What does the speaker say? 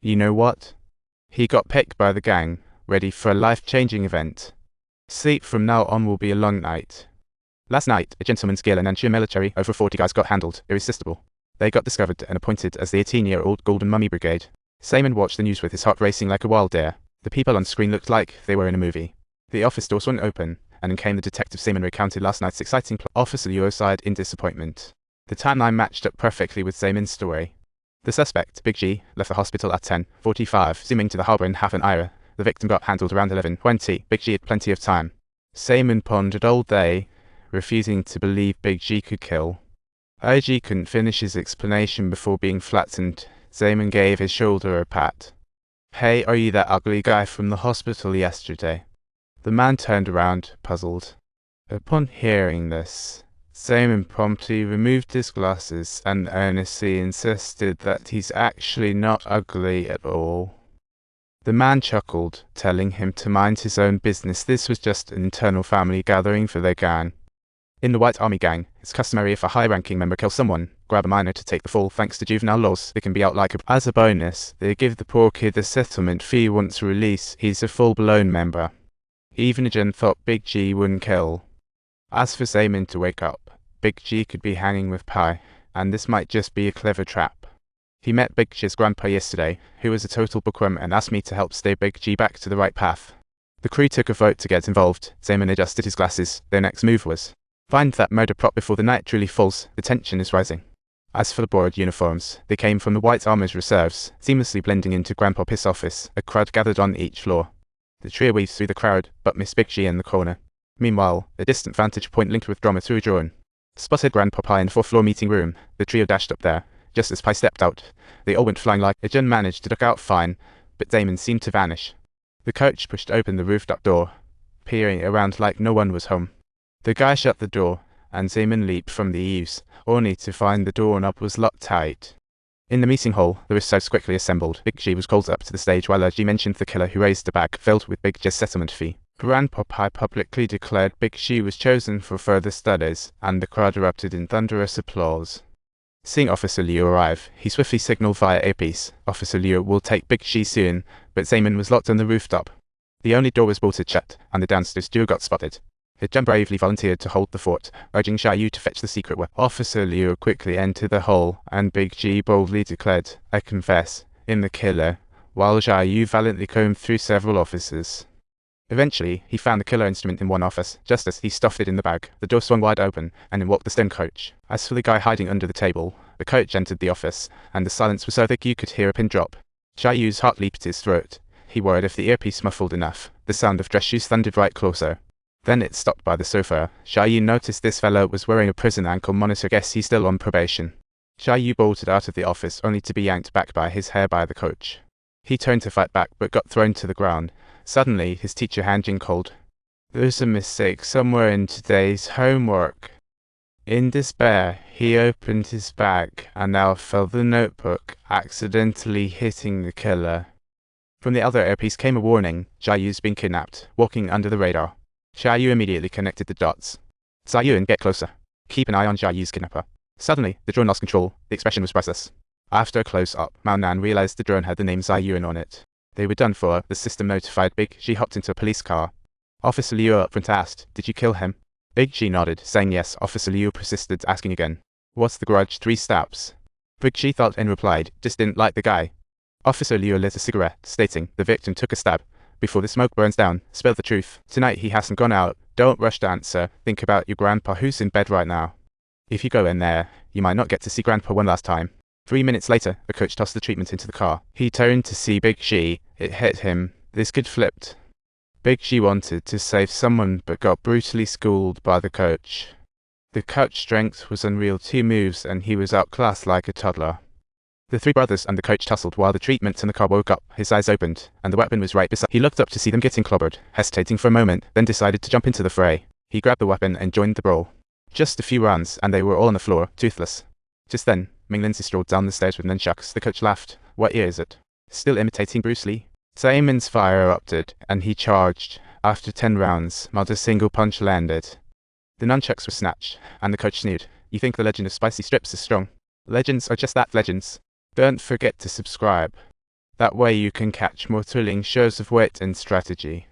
You know what? He got picked by the gang, ready for a life-changing event. Sleep from now on will be a long night. Last night, a gentleman's guild and Unclear military over 40 guys got handled, irresistible. They got discovered and appointed as the 18-year-old Golden Mummy Brigade. Simon watched the news with his heart racing like a wild deer. The people on screen looked like they were in a movie. The office door swung open, and in came the detective. Simon recounted last night's exciting plot. Officer Liu sighed in disappointment. The timeline matched up perfectly with Simon's story. The suspect, Big G, left the hospital at 10:45, zooming to the harbour in half an hour. The victim got handled around 11:20. Big G had plenty of time. Simon pondered all day, refusing to believe Big G could kill. IG couldn't finish his explanation before being flattened. Simon gave his shoulder a pat. Hey, are you that ugly guy from the hospital yesterday? The man turned around, puzzled. Upon hearing this, Simon promptly removed his glasses and earnestly insisted that he's actually not ugly at all. The man chuckled, telling him to mind his own business. This was just an internal family gathering for their gang. In the White Army gang, it's customary if a high-ranking member kills someone, grab a minor to take the fall. Thanks to juvenile laws, they can be out like as a bonus, they give the poor kid a settlement fee once released. He's a full-blown member. Even a gen thought Big G wouldn't kill. As for Simon to wake up, Big G could be hanging with Pi, and this might just be a clever trap. He met Big G's grandpa yesterday, who was a total bookworm, and asked me to help steer Big G back to the right path. The crew took a vote to get involved. Simon adjusted his glasses. Their next move was find that murder prop before the night truly falls. The tension is rising. As for the board uniforms, they came from the White Armor's reserves, seamlessly blending into Grandpa Piss' office. A crowd gathered on each floor. The trio weaved through the crowd, but missed Big G in the corner. Meanwhile, a distant vantage point linked with drama through a drone. Spotted Grandpa Pi in the fourth-floor meeting room. The trio dashed up there. Just as Pi stepped out, they all went flying like a Jun managed to duck out fine, but Damon seemed to vanish. The coach pushed open the rooftop door, peering around like no one was home. The guy shut the door, and Damon leaped from the eaves, only to find the doorknob was locked tight. In the meeting hall, the reserves quickly assembled. Big G was called up to the stage while G mentioned the killer who raised the bag filled with Big G's settlement fee. Grandpa Pi publicly declared Big G was chosen for further studies, and the crowd erupted in thunderous applause. Seeing Officer Liu arrive, he swiftly signaled via earpiece. Officer Liu will take Big G soon, but Simon was locked on the rooftop. The only door was bolted shut, and the downstairs duo got spotted. Jun bravely volunteered to hold the fort, urging Xiaoyu to fetch the secret weapon. Officer Liu quickly entered the hall, and Big G boldly declared, I confess, in the killer, while Xiaoyu valiantly combed through several offices. Eventually, he found the killer instrument in one office. Just as he stuffed it in the bag, the door swung wide open, and in walked the stone coach. As for the guy hiding under the table, the coach entered the office, and the silence was so thick you could hear a pin drop. Xiaoyu's heart leaped his throat. He worried if the earpiece muffled enough. The sound of dress shoes thundered right closer. Then it stopped by the sofa. Xiaoyu noticed this fellow was wearing a prison ankle monitor. Guess he's still on probation. Xiaoyu bolted out of the office only to be yanked back by his hair by the coach. He turned to fight back but got thrown to the ground. Suddenly, his teacher Hanjin called. There's a mistake somewhere in today's homework. In despair, he opened his bag and now filled the notebook, accidentally hitting the killer. From the other earpiece came a warning. Xiaoyu's been kidnapped, walking under the radar. Xiaoyu immediately connected the dots. Xiaoyu, get closer. Keep an eye on Xiaoyu's kidnapper. Suddenly, the drone lost control. The expression was priceless. After a close-up, Mao Nan realized the drone had the name Xiaoyu on it. They were done for. The system notified Big G hopped into a police car. Officer Liu up front asked, Did you kill him? Big G nodded, saying yes. Officer Liu persisted, asking again. What's the grudge? 3 stabs. Big G thought and replied, Just didn't like the guy. Officer Liu lit a cigarette, stating, The victim took a stab. Before the smoke burns down, spill the truth. Tonight he hasn't gone out. Don't rush to answer. Think about your grandpa who's in bed right now. If you go in there, you might not get to see grandpa one last time. 3 minutes later, the coach tossed the treatment into the car. He turned to see Big G. It hit him. This kid flipped. Big G wanted to save someone but got brutally schooled by the coach. The coach's strength was unreal. 2 moves and he was outclassed like a toddler. The 3 brothers and the coach tussled while the treatment in the car woke up. His eyes opened, and the weapon was right beside. He looked up to see them getting clobbered, hesitating for a moment, then decided to jump into the fray. He grabbed the weapon and joined the brawl. Just a few rounds, and they were all on the floor, toothless. Just then, Ming Lindsay strolled down the stairs with nunchucks. The coach laughed. What year is it? Still imitating Bruce Lee? Simon's fire erupted, and he charged. After 10 rounds, not a single punch landed. The nunchucks were snatched, and the coach sneered. You think the legend of spicy strips is strong? Legends are just that, legends. Don't forget to subscribe. That way you can catch more thrilling shows of wit and strategy.